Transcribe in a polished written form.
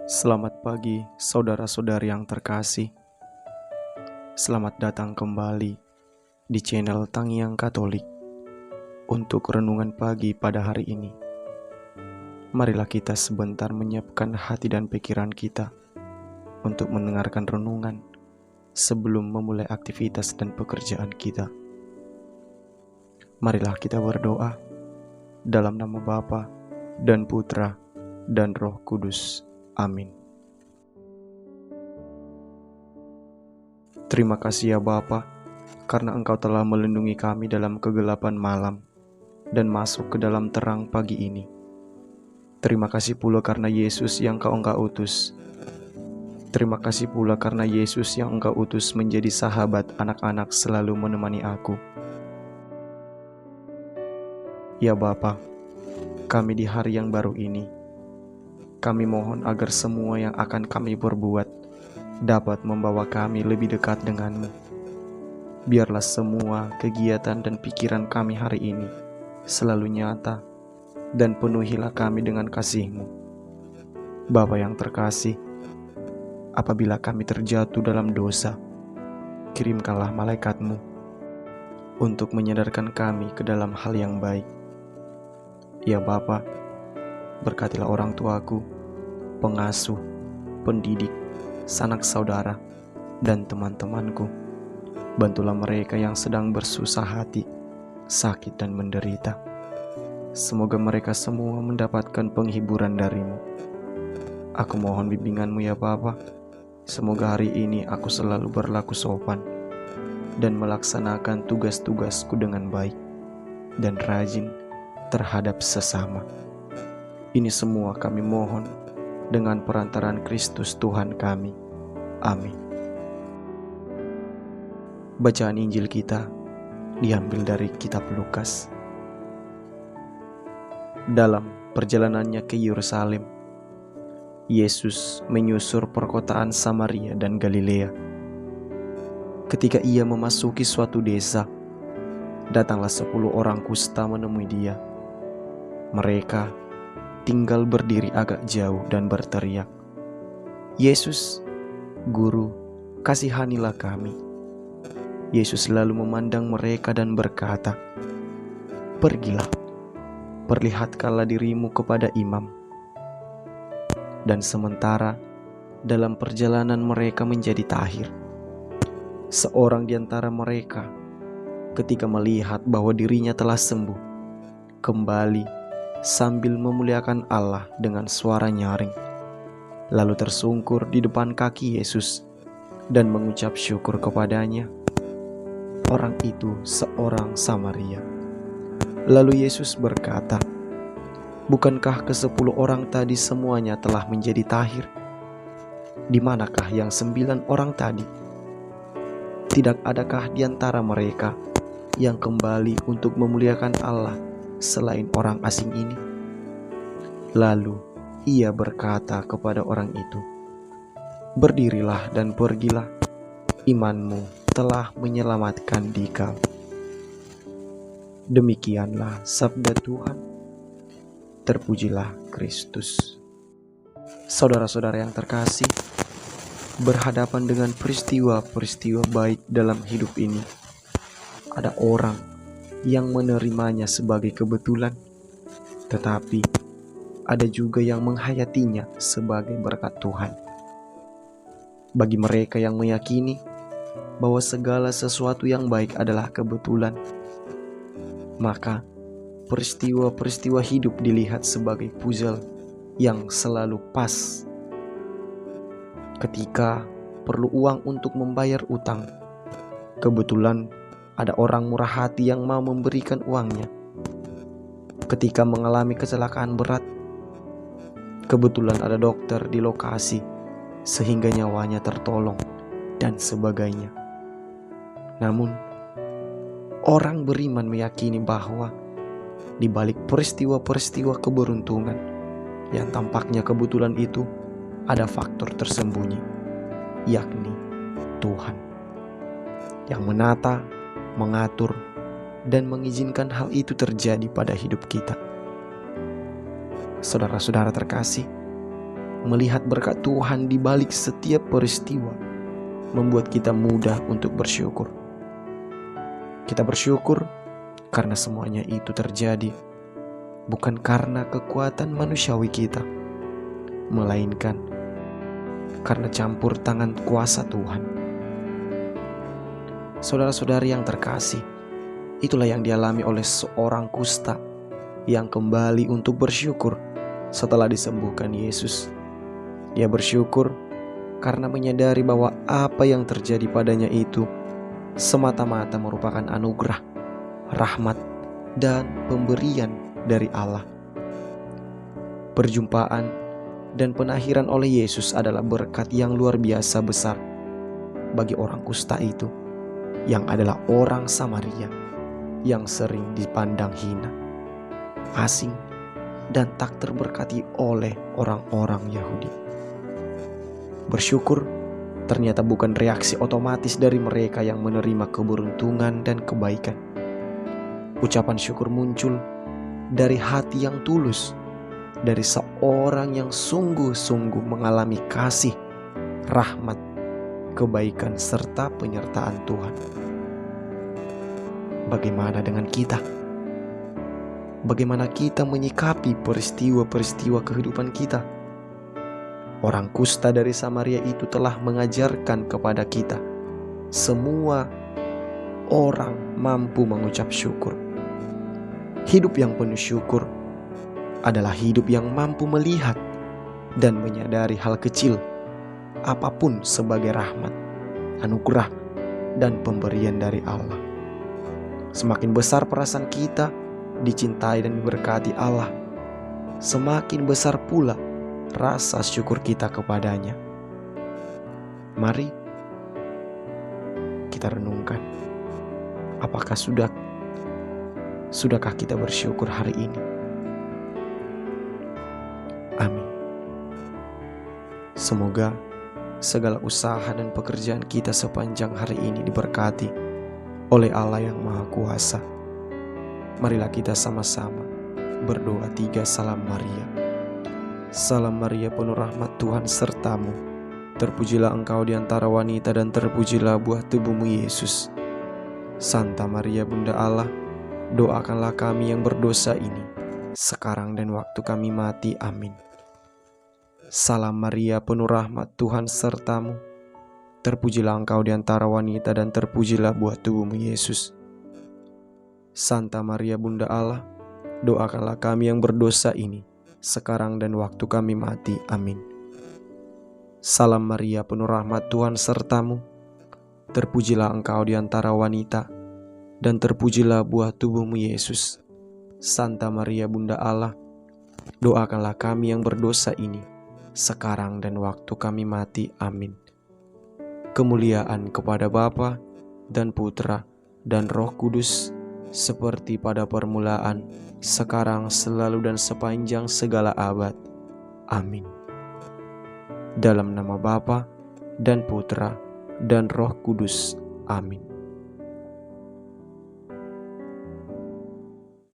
Selamat pagi, saudara-saudari yang terkasih. Selamat datang kembali di channel Tangiyang Katolik untuk renungan pagi pada hari ini. Marilah kita sebentar menyiapkan hati dan pikiran kita untuk mendengarkan renungan sebelum memulai aktivitas dan pekerjaan kita. Marilah kita berdoa dalam nama Bapa dan Putra dan Roh Kudus. Amin. Terima kasih ya Bapa, karena Engkau telah melindungi kami dalam kegelapan malam dan masuk ke dalam terang pagi ini. Terima kasih pula karena Yesus yang Engkau utus. Terima kasih pula karena Yesus yang Engkau utus menjadi sahabat anak-anak selalu menemani aku. Ya Bapa, kami di hari yang baru ini, kami mohon agar semua yang akan kami perbuat dapat membawa kami lebih dekat denganmu. Biarlah semua kegiatan dan pikiran kami hari ini selalu nyata, dan penuhilah kami dengan kasih-Mu. Bapa yang terkasih, apabila kami terjatuh dalam dosa, kirimkanlah malaikat-Mu untuk menyadarkan kami ke dalam hal yang baik. Ya Bapa, berkatilah orang tuaku, pengasuh, pendidik, sanak saudara, dan teman-temanku. Bantulah mereka yang sedang bersusah hati, sakit dan menderita. Semoga mereka semua mendapatkan penghiburan dari-Mu. Aku mohon bimbingan-Mu ya Bapa. Semoga hari ini aku selalu berlaku sopan dan melaksanakan tugas-tugasku dengan baik dan rajin terhadap sesama. Ini semua kami mohon dengan perantaraan Kristus Tuhan kami. Amin. Bacaan Injil kita diambil dari kitab Lukas. Dalam perjalanannya ke Yerusalem, Yesus menyusur perkotaan Samaria dan Galilea. Ketika ia memasuki suatu desa, datanglah 10 orang kusta menemui dia. Mereka tinggal berdiri agak jauh dan berteriak, "Yesus, Guru, kasihanilah kami." Yesus lalu memandang mereka dan berkata, "Pergilah, perlihatkanlah dirimu kepada imam." Dan sementara dalam perjalanan mereka menjadi tahir, seorang di antara mereka ketika melihat bahwa dirinya telah sembuh, kembali sambil memuliakan Allah dengan suara nyaring, lalu tersungkur di depan kaki Yesus dan mengucap syukur kepadanya. Orang itu seorang Samaria. Lalu Yesus berkata, "Bukankah ke-10 orang tadi semuanya telah menjadi tahir? Di manakah yang 9 orang tadi? Tidak adakah di antara mereka yang kembali untuk memuliakan Allah selain orang asing ini?" Lalu ia berkata kepada orang itu, "Berdirilah dan pergilah, imanmu telah menyelamatkan dikau." Demikianlah sabda Tuhan. Terpujilah Kristus. Saudara-saudara yang terkasih, berhadapan dengan peristiwa-peristiwa baik dalam hidup ini, ada orang yang menerimanya sebagai kebetulan, tetapi ada juga yang menghayatinya sebagai berkat Tuhan. Bagi mereka yang meyakini bahwa segala sesuatu yang baik adalah kebetulan, maka peristiwa-peristiwa hidup dilihat sebagai puzzle yang selalu pas. Ketika perlu uang untuk membayar utang, kebetulan ada orang murah hati yang mau memberikan uangnya. Ketika mengalami kecelakaan berat, kebetulan ada dokter di lokasi sehingga nyawanya tertolong, dan sebagainya. Namun, orang beriman meyakini bahwa di balik peristiwa-peristiwa keberuntungan yang tampaknya kebetulan itu, ada faktor tersembunyi, yakni Tuhan yang menata, mengatur, dan mengizinkan hal itu terjadi pada hidup kita. Saudara-saudara terkasih, melihat berkat Tuhan di balik setiap peristiwa membuat kita mudah untuk bersyukur. Kita bersyukur karena semuanya itu terjadi bukan karena kekuatan manusiawi kita, melainkan karena campur tangan kuasa Tuhan. Saudara-saudari yang terkasih, itulah yang dialami oleh seorang kusta yang kembali untuk bersyukur setelah disembuhkan Yesus. Ia bersyukur karena menyadari bahwa apa yang terjadi padanya itu semata-mata merupakan anugerah, rahmat, dan pemberian dari Allah. Perjumpaan dan penakhiran oleh Yesus adalah berkat yang luar biasa besar bagi orang kusta itu, yang adalah orang Samaria yang sering dipandang hina, asing, dan tak terberkati oleh orang-orang Yahudi. Bersyukur ternyata bukan reaksi otomatis dari mereka yang menerima keberuntungan dan kebaikan. Ucapan syukur muncul dari hati yang tulus, dari seorang yang sungguh-sungguh mengalami kasih, rahmat, kebaikan, serta penyertaan Tuhan. Bagaimana dengan kita? Bagaimana kita menyikapi peristiwa-peristiwa kehidupan kita? Orang kusta dari Samaria itu telah mengajarkan kepada kita, semua orang mampu mengucap syukur. Hidup yang penuh syukur adalah hidup yang mampu melihat dan menyadari hal kecil apapun sebagai rahmat, anugerah, dan pemberian dari Allah. Semakin besar perasaan kita dicintai dan diberkati Allah, semakin besar pula rasa syukur kita kepadanya. Mari kita renungkan, apakah sudahkah kita bersyukur hari ini? Amin. Semoga segala usaha dan pekerjaan kita sepanjang hari ini diberkati oleh Allah yang Maha Kuasa. Marilah kita sama-sama berdoa 3 salam Maria. Salam Maria, penuh rahmat, Tuhan sertamu. Terpujilah engkau di antara wanita dan terpujilah buah tubuhmu Yesus. Santa Maria Bunda Allah, doakanlah kami yang berdosa ini, sekarang dan waktu kami mati. Amin. Salam Maria, penuh rahmat, Tuhan sertamu. Terpujilah engkau di antara wanita dan terpujilah buah tubuhmu Yesus. Santa Maria Bunda Allah, doakanlah kami yang berdosa ini, sekarang dan waktu kami mati. Amin. Salam Maria, penuh rahmat, Tuhan sertamu. Terpujilah engkau di antara wanita, dan terpujilah buah tubuhmu Yesus. Santa Maria Bunda Allah, doakanlah kami yang berdosa ini, sekarang dan waktu kami mati. Amin. Kemuliaan kepada Bapa dan Putra dan Roh Kudus, seperti pada permulaan, sekarang, selalu, dan sepanjang segala abad. Amin. Dalam nama Bapa dan Putra dan Roh Kudus. Amin.